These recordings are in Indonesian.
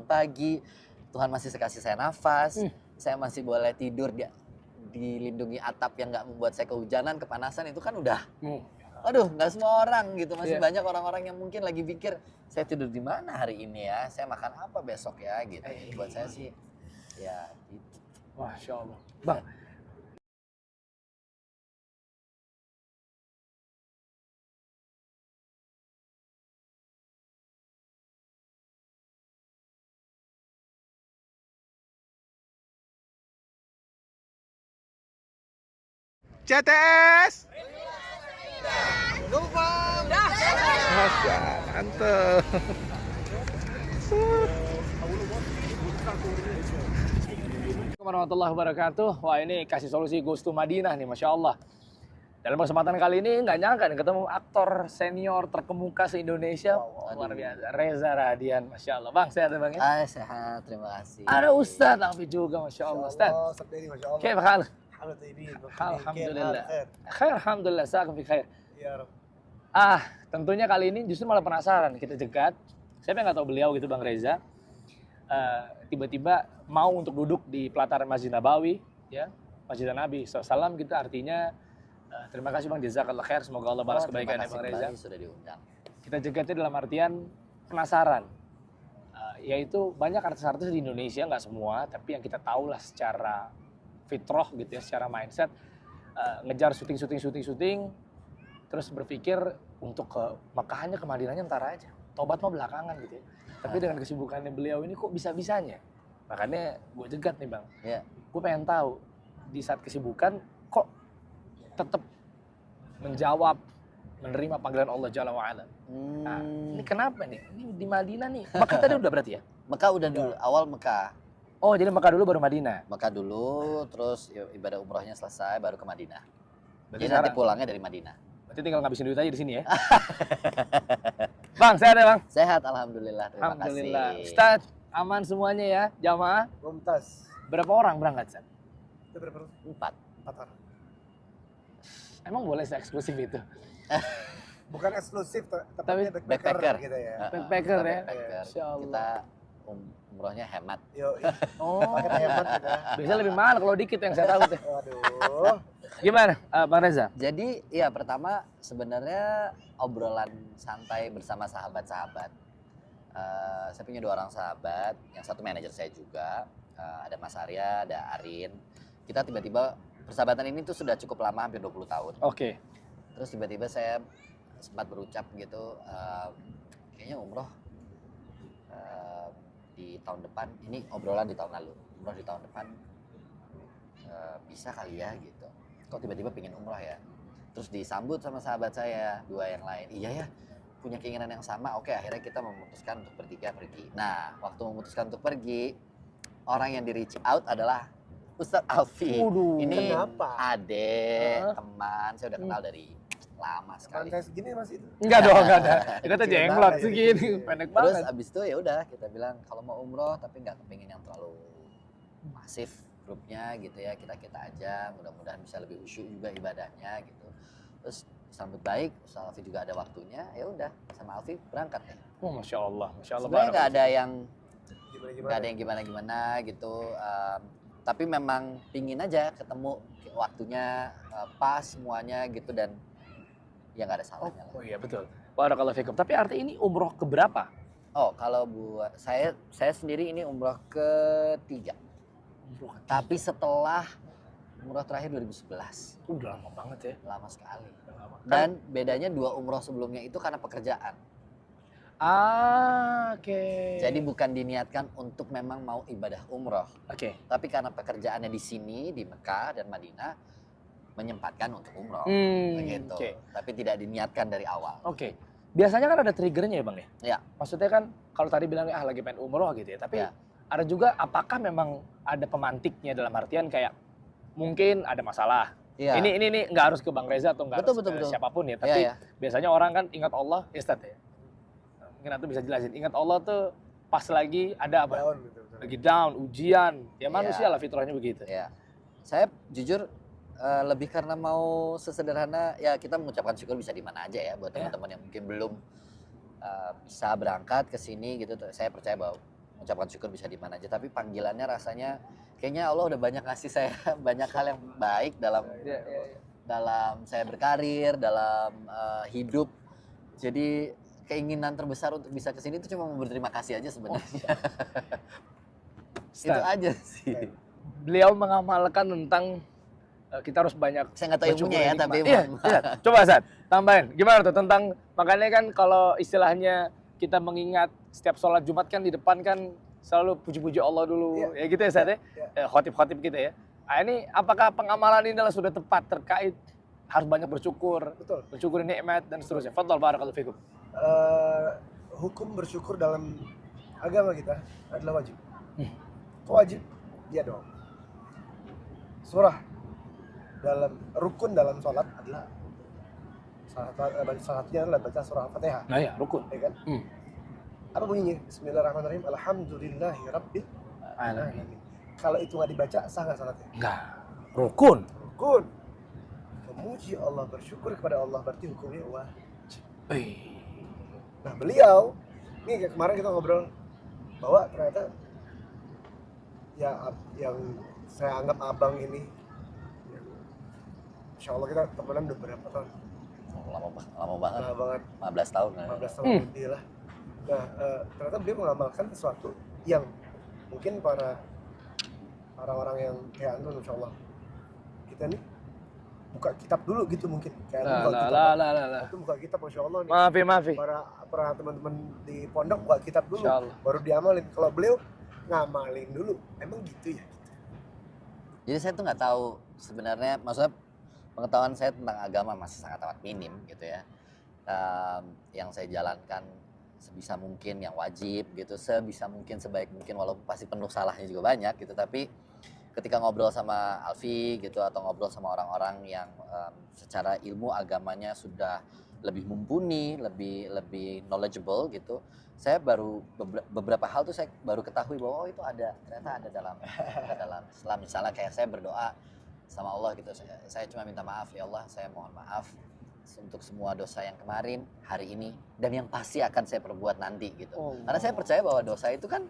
pagi, Tuhan masih kasih saya nafas, saya masih boleh tidur dilindungi atap yang nggak membuat saya kehujanan, kepanasan, itu kan udah, aduh nggak semua orang gitu, masih banyak orang-orang yang mungkin lagi pikir, saya tidur di mana hari ini ya, saya makan apa besok ya gitu. Buat saya sih, ya gitu. Masya Allah. Bang, CTS. Masya, mantep. warahmatullahi wabarakatuh. Wah, ini kasih solusi Goes to Madinah nih, Masya Allah. Dalam kesempatan kali ini nggak nyangka nih ketemu aktor senior terkemuka se-Indonesia. Luar biasa, Reza Radian, Masya Allah. Bang, sehat ya Bang ya? Sehat, terima kasih. Ada Ustadz Alfi juga, Masya Allah. Ustadz, kayak bakal? Alhamdulillah. Khair, Alhamdulillah, sakum fi khair. Tentunya kali ini justru malah penasaran, kita jegat. Siapa yang nggak tahu beliau gitu, Bang Reza. Tiba-tiba mau untuk duduk di pelataran Masjid Nabawi, ya, Masjid Nabi SAW gitu, artinya terima kasih Bang, jazakallah khair, semoga Allah balas kebaikannya Bang Reza. Sudah diundang. Kita jegatnya dalam artian penasaran, yaitu banyak artis-artis di Indonesia, nggak semua, tapi yang kita tahu lah secara fitrah gitu ya, secara mindset, ngejar syuting, terus berpikir untuk ke Mekahnya, ke Madinahnya ntar aja, tobat mah belakangan gitu ya. Tapi dengan kesibukannya beliau ini kok bisa-bisanya? Makanya gue jegat nih Bang, gue pengen tahu di saat kesibukan kok tetap menjawab, menerima panggilan Allah Jalla wa'ala. Nah, ini kenapa nih? Ini di Madinah nih. Mekah tadi udah berarti ya? Mekah udah dulu, awal Mekah. Oh, jadi Mekah dulu baru Madinah? Mekah dulu, terus ibadah umrohnya selesai, baru ke Madinah. Berarti Jadi nanti pulangnya dari Madinah. Berarti tinggal ngabisin duit aja di sini ya? Bang, sehat ya Bang? Sehat, alhamdulillah. Terima Alhamdulillah. kasih. Ustadz, aman semuanya ya, jamaah? Mumtaz. Berapa orang berangkat, Ustadz? Itu berapa? 4 orang. Emang boleh se-eksklusif itu? Bukan eksklusif, Tapi tapi backpacker gitu ya. Backpacker ya? Backpacker. Masya Allah. Kita umrohnya hemat. Yo, Oh, pakai hemat kita. biasanya lebih mahal kalau dikit yang saya tahu tuh. Waduh. Gimana, Bang Reza? Jadi ya pertama sebenarnya obrolan santai bersama sahabat-sahabat. Saya punya 2 orang sahabat, yang satu manajer saya juga, ada Mas Arya, ada Arin. Kita tiba-tiba persahabatan ini tuh sudah cukup lama, hampir 20 tahun. Oke. Terus tiba-tiba saya sempat berucap gitu, kayaknya umroh di tahun depan, ini obrolan di tahun lalu, umroh di tahun depan bisa kali ya gitu. Kok tiba-tiba pengen umroh ya? Terus disambut sama sahabat saya, 2 yang lain, iya ya punya keinginan yang sama, oke akhirnya kita memutuskan untuk bertiga pergi. Nah waktu memutuskan untuk pergi, orang yang di reach out adalah Ustadz Alfi. Ini Kenapa? teman, saya udah kenal dari lama sekali. Kayak segini Mas itu. Enggak dong, enggak ada. Kita tuh Kecil jenglot banget. segini, pendek Terus banget. abis itu ya udah kita bilang kalau mau umroh tapi nggak kepingin yang terlalu masif grupnya gitu ya, kita aja, mudah-mudahan bisa lebih khusyuk juga ibadahnya gitu. Terus sambut baik, Ustaz Alfi juga ada waktunya, ya udah sama Alfi berangkat ya. Oh, Masya Allah, Masya Allah. Sebenarnya nggak ada yang Gimana-gimana. gimana-gimana gitu, tapi memang pingin aja ketemu waktunya pas semuanya gitu, dan ya nggak ada salahnya lah. Oh iya betul. Barakallahu fikum. Tapi arti ini umroh keberapa? Oh kalau buat saya sendiri ini umroh ketiga. Tapi setelah umroh terakhir 2011. Udah lama banget ya. Lama sekali. Lama. Dan bedanya 2 umroh sebelumnya itu karena pekerjaan. Oke. Jadi bukan diniatkan untuk memang mau ibadah umroh. Oke. Tapi karena pekerjaannya di sini, di Mekah dan Madinah, menyempatkan untuk umroh. Begitu. Oke. Tapi tidak diniatkan dari awal. Oke. Biasanya kan ada triggernya ya Bang ya? Ya. Maksudnya kan kalau tadi bilang lagi pengen umroh gitu ya. Tapi Ya. ada juga apakah memang ada pemantiknya dalam artian kayak mungkin ada masalah. Ya. Ini nggak harus ke Bang Reza atau nggak harus ke Betul. siapapun ya. Tapi Ya. biasanya orang kan ingat Allah, Ustadz ya. Mungkin Anda bisa jelasin. Ingat Allah tuh pas lagi ada apa? Down gitu. Lagi down, ujian. Ya manusia Ya. lah fitrahnya begitu. Ya. Saya jujur lebih karena mau sesederhana ya, kita mengucapkan syukur bisa di mana aja ya buat Ya. teman-teman yang mungkin belum bisa berangkat ke sini gitu. Saya percaya bahwa mengucapkan syukur bisa di mana aja. Tapi panggilannya rasanya kayaknya Allah udah banyak ngasih saya banyak hal yang baik dalam dalam saya berkarir, dalam hidup. Jadi keinginan terbesar untuk bisa kesini itu cuma mau berterima kasih aja sebenarnya. Itu aja sih. Beliau mengamalkan tentang kita harus banyak Saya nggak tahu ilmunya ya, tapi iya. Coba Sat, tambahin. Gimana tuh tentang, makanya kan kalau istilahnya kita mengingat setiap sholat Jumat kan di depan kan selalu puji-puji Allah dulu. Ya gitu ya Sat ya. Khotib-khotib gitu ya. Nah, ini apakah pengamalan ini adalah sudah tepat terkait harus banyak bersyukur, Betul. bersyukur nikmat dan seterusnya. Fadhal barakallahu fikum. Hukum bersyukur dalam agama kita adalah wajib. Wajib, dia dong. Surah dalam rukun dalam sholat adalah salah satunya adalah baca surah Al-Fatihah. Nah ya, rukun. Ya kan? Apa bunyinya? Bismillahirrahmanirrahim. Alhamdulillahirabbil alamin. Kalau itu nggak dibaca, sah nggak salatnya? Enggak. Rukun. Rukun. Memuji Allah, bersyukur kepada Allah, berarti hukumnya wajib. Nah beliau, ini kayak kemarin kita ngobrol bahwa ternyata ya yang saya anggap abang ini, insya Allah kita temenan udah berapa tahun? Lama banget. Lama banget. 15 tahun. 15 tahun lebih lah. Nah, ternyata beliau mengamalkan sesuatu yang mungkin para orang yang kayak antum, insya Allah kita nih buka kitab dulu gitu mungkin. Kayak antum buka kitab. Itu buka kitab, masya Allah nih. Maafi. Para teman-teman di pondok buka kitab dulu, Insyaallah. baru diamalin. Kalau beliau ngamalin dulu, emang gitu ya? Jadi saya tuh nggak tahu sebenarnya, maksudnya pengetahuan saya tentang agama masih sangat amat minim gitu ya. Yang saya jalankan sebisa mungkin yang wajib gitu, sebisa mungkin, sebaik mungkin, walaupun pasti penuh salahnya juga banyak gitu. Tapi ketika ngobrol sama Alfi gitu atau ngobrol sama orang-orang yang secara ilmu agamanya sudah lebih mumpuni, lebih knowledgeable gitu, saya baru beberapa hal tuh saya baru ketahui bahwa itu ternyata ada dalam Islam. Misalnya kayak saya berdoa sama Allah gitu, saya cuma minta maaf, ya Allah saya mohon maaf untuk semua dosa yang kemarin, hari ini, dan yang pasti akan saya perbuat nanti gitu. Karena saya percaya bahwa dosa itu kan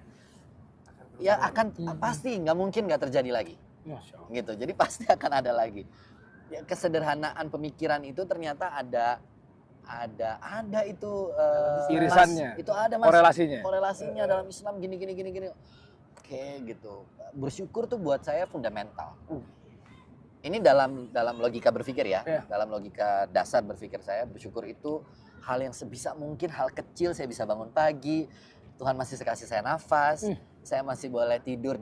ya akan pasti nggak mungkin nggak terjadi lagi gitu, jadi pasti akan ada lagi. Ya, kesederhanaan pemikiran itu ternyata ada itu irisannya, mas, itu ada mas, korelasinya dalam Islam gini. Oke gitu. Bersyukur tuh buat saya fundamental. Ini dalam logika berpikir ya, dalam logika dasar berpikir saya, bersyukur itu hal yang sebisa mungkin, hal kecil. Saya bisa bangun pagi, Tuhan masih kasih saya nafas, saya masih boleh tidur,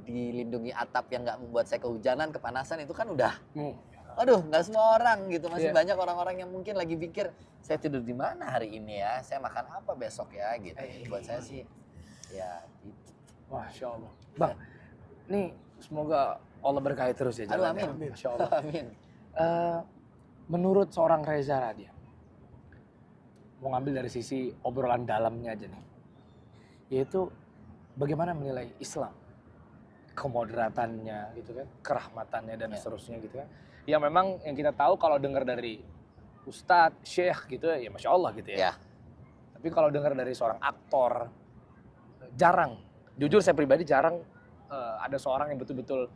dilindungi atap yang nggak membuat saya kehujanan, kepanasan, itu kan udah. Aduh, nggak semua orang gitu, masih banyak orang-orang yang mungkin lagi pikir, saya tidur di mana hari ini ya, saya makan apa besok ya gitu. Buat saya sih, ya gitu. Masya Allah. Bang, nih semoga Allah berkahi terus ya jalannya. Amin. Masya Allah. Amin. Menurut seorang Reza Radian, mau ngambil dari sisi obrolan dalamnya aja nih, yaitu bagaimana menilai Islam, kemoderatannya gitu kan, kerahmatannya dan seterusnya gitu kan. Ya memang yang kita tahu kalau dengar dari ustadz, syekh gitu ya Masya Allah gitu ya. Tapi kalau dengar dari seorang aktor, jarang. Jujur saya pribadi jarang ada seorang yang betul-betul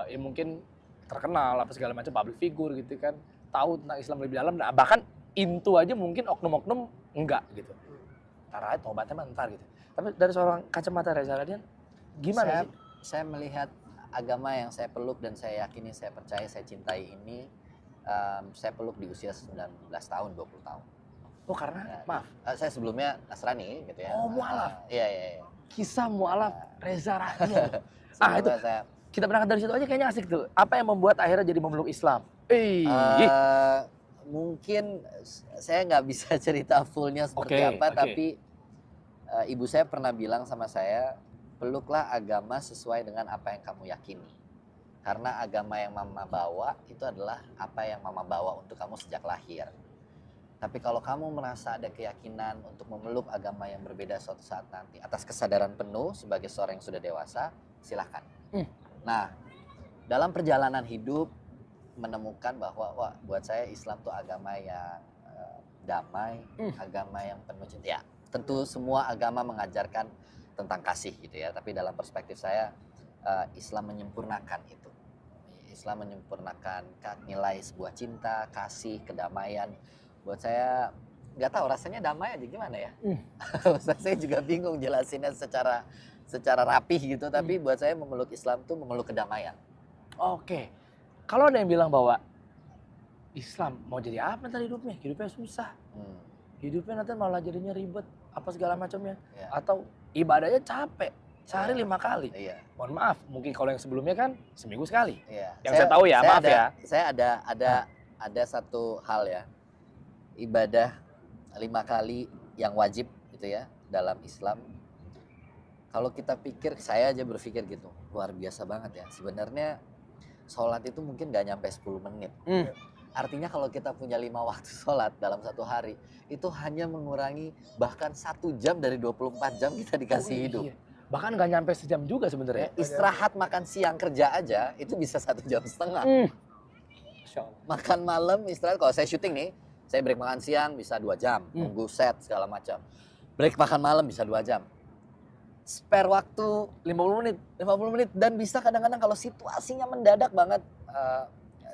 ya mungkin terkenal apa segala macam, public figure gitu kan, tahu tentang Islam lebih dalam, nah, bahkan into aja mungkin oknum-oknum enggak gitu. Ntar aja tobatnya ntar gitu. Tapi dari seorang kacamata Reza Radian, gimana sih? Saya melihat agama yang saya peluk dan saya yakini, saya percaya, saya cintai ini, saya peluk di usia 19 tahun, 20 tahun. Oh karena, maaf. Saya sebelumnya Nasrani gitu ya. Oh mualaf. Iya. Kisah mualaf Reza Radian. Itu saya, kita berangkat dari situ aja kayaknya asik tuh. Apa yang membuat akhirnya jadi memeluk Islam? Mungkin saya nggak bisa cerita fullnya seperti apa, tapi ibu saya pernah bilang sama saya, peluklah agama sesuai dengan apa yang kamu yakini. Karena agama yang mama bawa itu adalah apa yang mama bawa untuk kamu sejak lahir. Tapi kalau kamu merasa ada keyakinan untuk memeluk agama yang berbeda suatu saat nanti, atas kesadaran penuh sebagai seorang yang sudah dewasa, silahkan. Nah, dalam perjalanan hidup menemukan bahwa buat saya Islam tuh agama yang damai, agama yang penuh cinta. Ya, tentu semua agama mengajarkan tentang kasih gitu ya, tapi dalam perspektif saya Islam menyempurnakan itu. Islam menyempurnakan nilai sebuah cinta, kasih, kedamaian. Buat saya nggak tahu rasanya damai aja gimana ya. Saya juga bingung jelasinnya secara rapih gitu, tapi buat saya memeluk Islam tuh memeluk kedamaian. Oke. Kalau ada yang bilang bahwa Islam mau jadi apa ntar hidupnya susah. Hidupnya nanti malah jadinya ribet, apa segala macamnya. Ya. Atau ibadahnya capek, sehari 5 kali. Iya. Mohon maaf, mungkin kalau yang sebelumnya kan seminggu sekali. Iya. Yang saya tahu ya, maaf ya. Saya ada satu hal ya, ibadah 5 kali yang wajib gitu ya dalam Islam. Kalau kita pikir, saya aja berpikir gitu, luar biasa banget ya. Sebenarnya sholat itu mungkin nggak nyampe 10 menit. Artinya kalau kita punya 5 waktu sholat dalam satu hari, itu hanya mengurangi bahkan 1 jam dari 24 jam kita dikasih hidup. Iya. Bahkan nggak nyampe sejam juga sebenarnya. Istirahat makan siang kerja aja itu bisa 1,5 jam. Masya Allah. Makan malam istirahat, kalau saya syuting nih, saya break makan siang bisa 2 jam, nunggu set segala macam. Break makan malam bisa 2 jam. Spare waktu 50 menit dan bisa kadang-kadang kalau situasinya mendadak banget.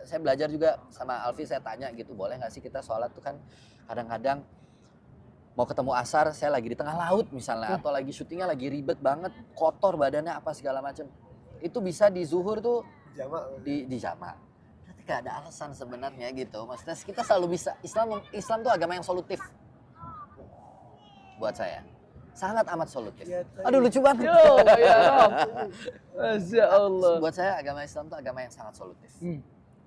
Saya belajar juga sama Alfi, saya tanya gitu, boleh nggak sih kita sholat tuh kan kadang-kadang mau ketemu asar, saya lagi di tengah laut misalnya, atau lagi syutingnya lagi ribet banget, kotor badannya apa segala macam. Itu bisa di zuhur tuh di jamak. Berarti gak ada alasan sebenarnya gitu. Maksudnya kita selalu bisa, Islam tuh agama yang solutif. Buat saya. Sangat amat solutif. Aduh lucu banget. Masya Allah. Buat saya agama Islam tuh agama yang sangat solutif.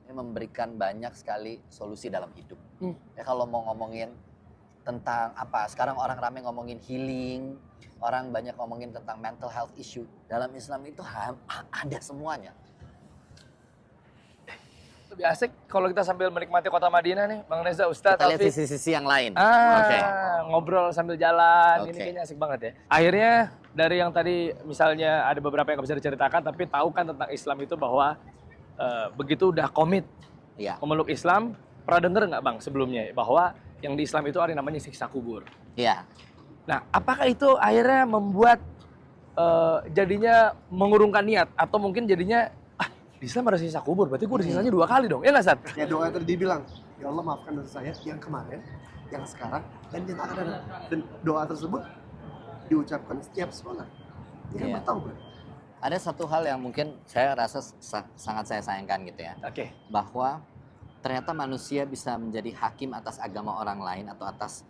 Ini memberikan banyak sekali solusi dalam hidup. Ya kalau mau ngomongin tentang apa, sekarang orang ramai ngomongin healing, orang banyak ngomongin tentang mental health issue. Dalam Islam itu ada semuanya. Lebih asik kalau kita sambil menikmati kota Madinah nih, Bang Reza, Ustadz, Kita lihat Alfi. sisi-sisi yang lain. Ngobrol sambil jalan, ini Oke. kayaknya asik banget ya. Akhirnya dari yang tadi misalnya ada beberapa yang gak bisa diceritakan, tapi tahu kan tentang Islam itu bahwa begitu udah komit Iya. memeluk Islam, pernah denger nggak Bang sebelumnya bahwa yang di Islam itu ada yang namanya siksa kubur. Iya. Nah, apakah itu akhirnya membuat jadinya mengurungkan niat atau mungkin jadinya di Islam ada siksa kubur, berarti gue disiksanya 2 kali dong, ya nggak Sat? Ya doa yang tadi dibilang, ya Allah maafkan dosa saya yang kemarin, yang sekarang, dan yang akan datang. Dan doa tersebut diucapkan setiap sholat. Ini kan Iya. bertaubat. Ada satu hal yang mungkin saya rasa sangat saya sayangkan gitu ya. Oke. Bahwa ternyata manusia bisa menjadi hakim atas agama orang lain atau atas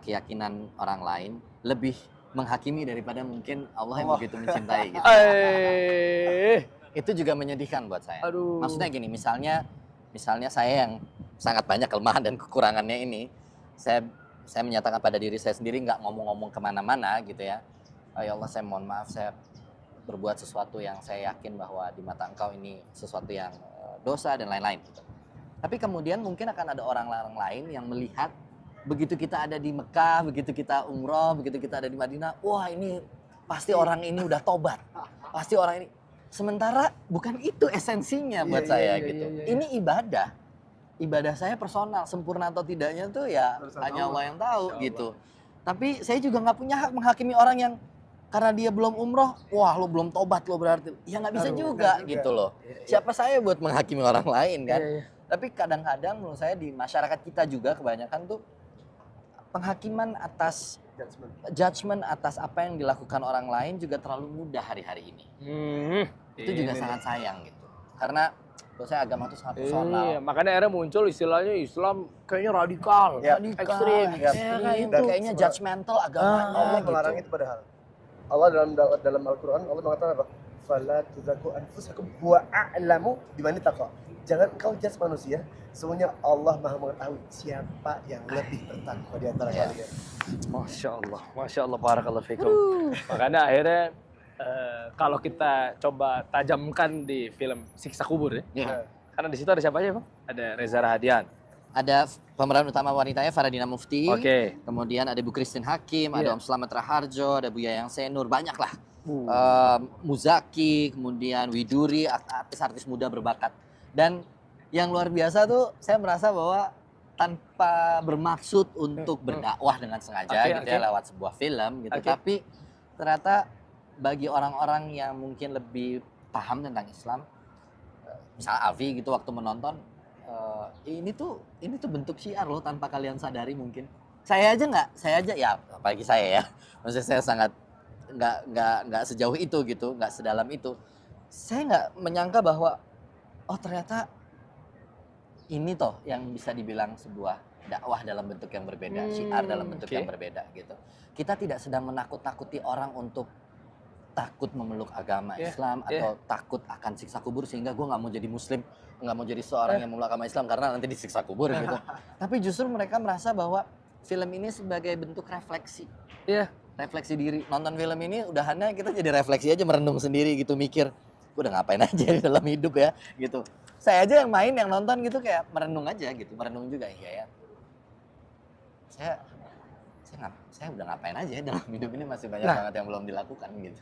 keyakinan orang lain, lebih menghakimi daripada mungkin Allah yang begitu mencintai gitu. Itu juga menyedihkan buat saya. Aduh. Maksudnya gini, misalnya saya yang sangat banyak kelemahan dan kekurangannya ini, saya menyatakan pada diri saya sendiri nggak ngomong-ngomong kemana-mana gitu ya. Ya Allah, saya mohon maaf, saya berbuat sesuatu yang saya yakin bahwa di mata Engkau ini sesuatu yang dosa dan lain-lain gitu. Tapi kemudian mungkin akan ada orang-orang lain yang melihat begitu kita ada di Mekah, begitu kita umroh, begitu kita ada di Madinah, wah ini pasti orang ini udah tobat, pasti orang ini. Sementara bukan itu esensinya buat saya gitu. Ini ibadah saya personal, sempurna atau tidaknya tuh ya hanya Allah yang tahu gitu. Tapi saya juga nggak punya hak menghakimi orang yang karena dia belum umroh, wah lo belum tobat lo berarti. Ya nggak bisa juga gitu loh. Siapa saya buat menghakimi orang lain kan? Tapi kadang-kadang menurut saya di masyarakat kita juga kebanyakan tuh penghakiman atas judgment atas apa yang dilakukan orang lain juga terlalu mudah hari-hari ini. Itu juga sangat sayang gitu. Karena menurut saya agama itu sangat personal. Iya, makanya akhirnya muncul istilahnya Islam kayaknya radikal, ekstrim. Dan kayaknya judgmental agamanya. Allah gitu. melarang itu padahal. Allah dalam Al-Quran, Allah mengatakan apa? Fala tuzaku anfusakum huwa a'lamu biman ittaqa. Jangan engkau judge manusia, semuanya Allah Maha mengetahui siapa yang lebih bertakwa di antara kalian. Masya Allah, barakallahu fikum. Makanya akhirnya kalau kita coba tajamkan di film Siksa Kubur ya. Iya. Karena di situ ada siapa aja Bang? Ada Reza Rahadian. Ada pemeran utama wanitanya Faradina Mufti. Oke. Kemudian ada Bu Christine Hakim, ada Om Slamet Raharjo, ada Bu Yayang Senur, banyak lah. Muzaki, kemudian Widuri, artis-artis muda berbakat. Dan yang luar biasa tuh saya merasa bahwa tanpa bermaksud untuk berdakwah dengan sengaja gitu ya lewat sebuah film gitu. Tapi ternyata bagi orang-orang yang mungkin lebih paham tentang Islam, misalnya Avi gitu waktu menonton, ini tuh bentuk syiar loh tanpa kalian sadari mungkin. Saya aja ya, apalagi saya ya, maksudnya saya sangat nggak sejauh itu gitu, nggak sedalam itu. Saya nggak menyangka bahwa oh ternyata ini toh yang bisa dibilang sebuah dakwah dalam bentuk yang berbeda, syiar dalam bentuk yang berbeda gitu. Kita tidak sedang menakut-nakuti orang untuk takut memeluk agama Islam atau takut akan siksa kubur sehingga gue nggak mau jadi muslim, nggak mau jadi seorang yang memeluk agama Islam karena nanti disiksa kubur gitu. Tapi justru mereka merasa bahwa film ini sebagai bentuk refleksi. Refleksi diri. Nonton film ini udahannya kita jadi refleksi aja, merenung sendiri gitu, mikir gue udah ngapain aja di dalam hidup ya gitu. Saya aja yang main, yang nonton gitu kayak merenung aja gitu, merenung juga ya. Saya udah ngapain aja ya dalam hidup ini, masih banyak banget yang belum dilakukan gitu.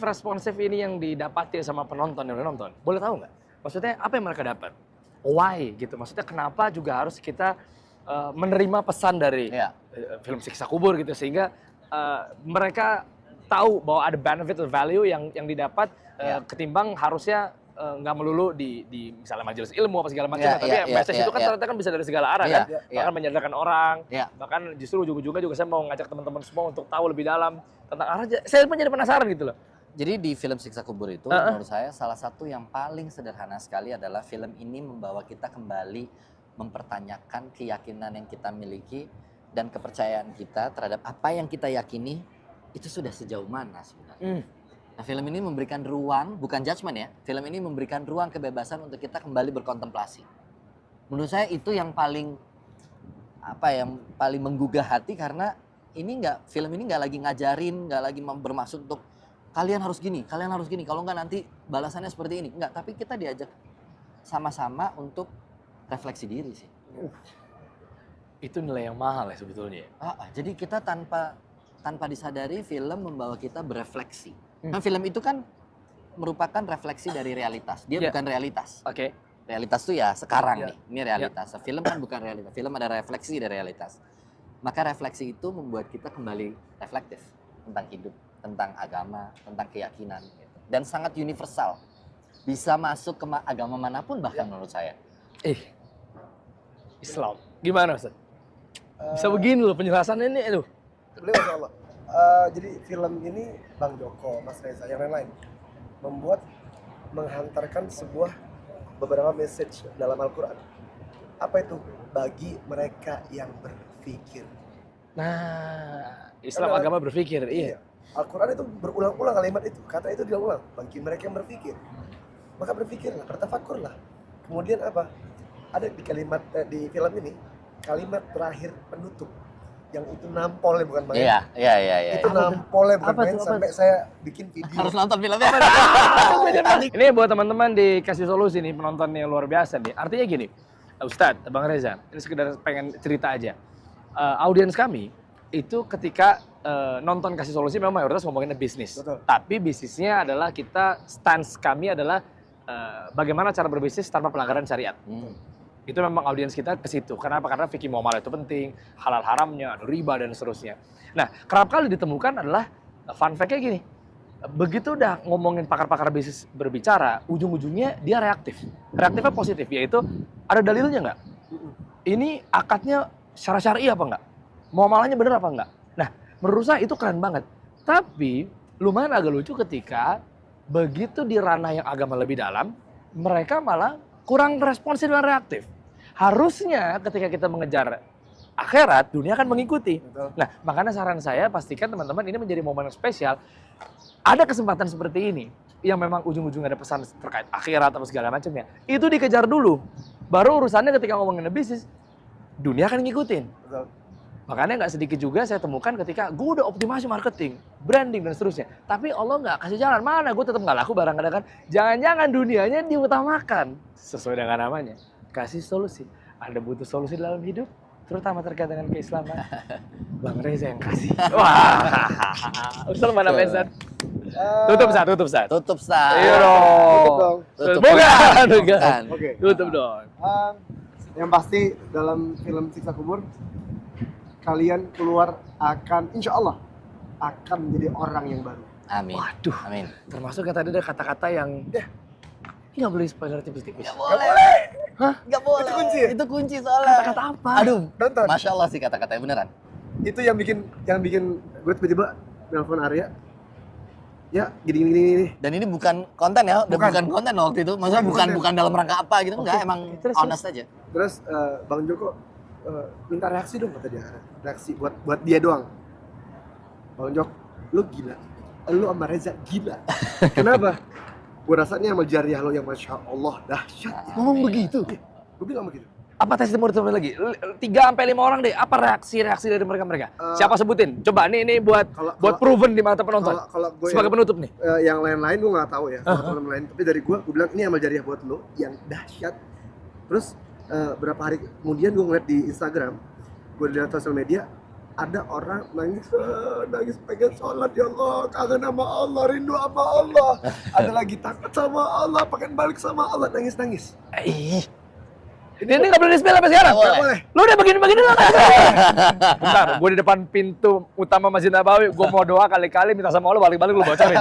Responsif ini yang didapati sama penonton yang udah nonton, boleh tahu nggak? Maksudnya apa yang mereka dapat? Why gitu? Maksudnya kenapa juga harus kita menerima pesan dari film siksa kubur gitu sehingga mereka tahu bahwa ada benefit atau value yang didapat ketimbang harusnya nggak melulu di misalnya majelis ilmu apa segala macam, tapi message itu kan ternyata kan bisa dari segala arah kan, bahkan menyadarkan orang, bahkan justru ujung-ujungnya juga saya mau ngajak teman-teman semua untuk tahu lebih dalam tentang arah. Saya pun jadi penasaran gitu loh. Jadi di film Siksa Kubur itu menurut saya salah satu yang paling sederhana sekali adalah film ini membawa kita kembali mempertanyakan keyakinan yang kita miliki dan kepercayaan kita terhadap apa yang kita yakini itu sudah sejauh mana sebenarnya. Nah, film ini memberikan ruang, bukan judgement ya, film ini memberikan ruang kebebasan untuk kita kembali berkontemplasi. Menurut saya itu yang paling menggugah hati, karena film ini nggak lagi ngajarin, nggak lagi bermaksud untuk kalian harus gini, kalau nggak nanti balasannya seperti ini. Nggak, tapi kita diajak sama-sama untuk refleksi diri sih. Itu nilai yang mahal ya sebetulnya. Jadi kita tanpa disadari film membawa kita berefleksi. Nah, film itu kan merupakan refleksi dari realitas. Dia bukan realitas. Realitas itu ya sekarang nih. Ini realitas. Film kan bukan realitas. Film ada refleksi dari realitas. Maka refleksi itu membuat kita kembali reflektif tentang hidup, tentang agama, tentang keyakinan gitu. Dan sangat universal. Bisa masuk ke agama manapun bahkan menurut saya. Islam. Gimana Ustaz? Bisa begini loh penjelasannya ini, aduh. Boleh, Masya Allah. Jadi film ini Bang Joko, Mas Reza, yang lain-lain menghantarkan beberapa message dalam Al-Quran. Apa itu? Bagi mereka yang berpikir. Nah, Islam agama berpikir, iya. Al-Quran itu berulang-ulang kalimat itu, kata itu diulang. Bagi mereka yang berpikir, maka berpikirlah, bertafakurlah. Kemudian apa? Ada di film ini kalimat terakhir penutup. Yang itu nampolnya bukan main. Iya. Itu nampolnya bukan main, sampai saya bikin video. Harus nonton filmnya. Ini buat teman-teman di Kasih Solusi nih, penonton yang luar biasa nih. Artinya gini, Ustadz, Bang Reza, ini sekedar pengen cerita aja. Audiens kami itu ketika nonton Kasih Solusi memang mayoritas ngomongin bisnis. Betul. Tapi bisnisnya adalah stance kami adalah bagaimana cara berbisnis tanpa pelanggaran syariat. Itu memang audiens kita ke situ. Kenapa? Karena fikih muamalah itu penting, halal haramnya, ada riba dan seterusnya. Nah, kerap kali ditemukan adalah fun fact-nya gini. Begitu udah ngomongin pakar-pakar bisnis berbicara, ujung-ujungnya dia reaktif. Reaktifnya positif, yaitu ada dalilnya nggak? Ini akadnya secara syar'i apa nggak? Muamalahnya bener apa nggak? Nah, menurut saya itu keren banget. Tapi lumayan agak lucu ketika begitu di ranah yang agama lebih dalam, mereka malah kurang responsif dan reaktif. Harusnya ketika kita mengejar akhirat, dunia akan mengikuti. Betul. Nah, makanya saran saya pastikan teman-teman ini menjadi momen yang spesial. Ada kesempatan seperti ini yang memang ujung-ujungnya ada pesan terkait akhirat atau segala macamnya. Itu dikejar dulu. Baru urusannya ketika ngomongin bisnis, dunia akan ngikutin. Betul. Makanya nggak sedikit juga saya temukan ketika gue udah optimasi marketing, branding dan seterusnya. Tapi Allah nggak kasih jalan, mana gue tetap nggak laku barang kadang-kadang. Jangan-jangan dunianya diutamakan. Sesuai dengan namanya. Kasih solusi. Ada butuh solusi dalam hidup, terutama terkait dengan keislaman. Bang Reza yang kasih. Wah, Ustaz mana Ustaz? Tutup Ustaz. Iya Iya dong. Tutup dong. Bukan. Oke. Tutup dong. Yang pasti dalam film Siksa Kubur, kalian keluar insya Allah akan menjadi orang yang baru. Amin. Waduh. Amin. Termasuk yang tadi ada kata-kata yang ini nggak boleh spoiler tipis-tipis. Gak boleh. Hah? Gak boleh. Itu kunci ya? Itu kunci soalnya. Kata-kata apa? Aduh, Nonton. Masya Allah sih kata-katanya beneran. Itu yang bikin gue tiba-tiba nelfon Arya. Ya, gini. Dan ini bukan konten ya, udah Bukan. bukan konten waktu itu. Maksudnya Bukan konten. bukan dalam rangka apa gitu, enggak, emang Terus, honest aja. Terus Bang Joko minta reaksi dong kata dia. Reaksi buat dia doang. Bang Jok, lu gila. Lu sama Reza gila. Kenapa? Gue rasanya sama jariah lo yang Masya Allah dahsyat. Ngomong begitu? Gue bilang begitu. Apa testimoni lagi? 3-5 orang deh. Apa reaksi dari mereka? Siapa sebutin? Coba ini buat Kalau- proven di mata penonton. Kalau gue Sebagai penutup nih. yang lain-lain gue nggak tahu ya, teman lain. Tapi dari gue bilang ini amal jariah buat lo yang dahsyat. Terus berapa hari kemudian gue ngeliat di Instagram, gue lihat sosial media, ada orang nangis pengen sholat, ya Allah, kangen sama Allah, rindu sama Allah. Ada lagi takut sama Allah, pengen balik sama Allah, nangis. Ini nggak boleh di-spill sampai sekarang. Nggak boleh. Lu udah begini-begini lah. Bentar, gue di depan pintu utama Masjid Nabawi, gue mau doa kali-kali minta sama Allah balik-balik lu bocorin.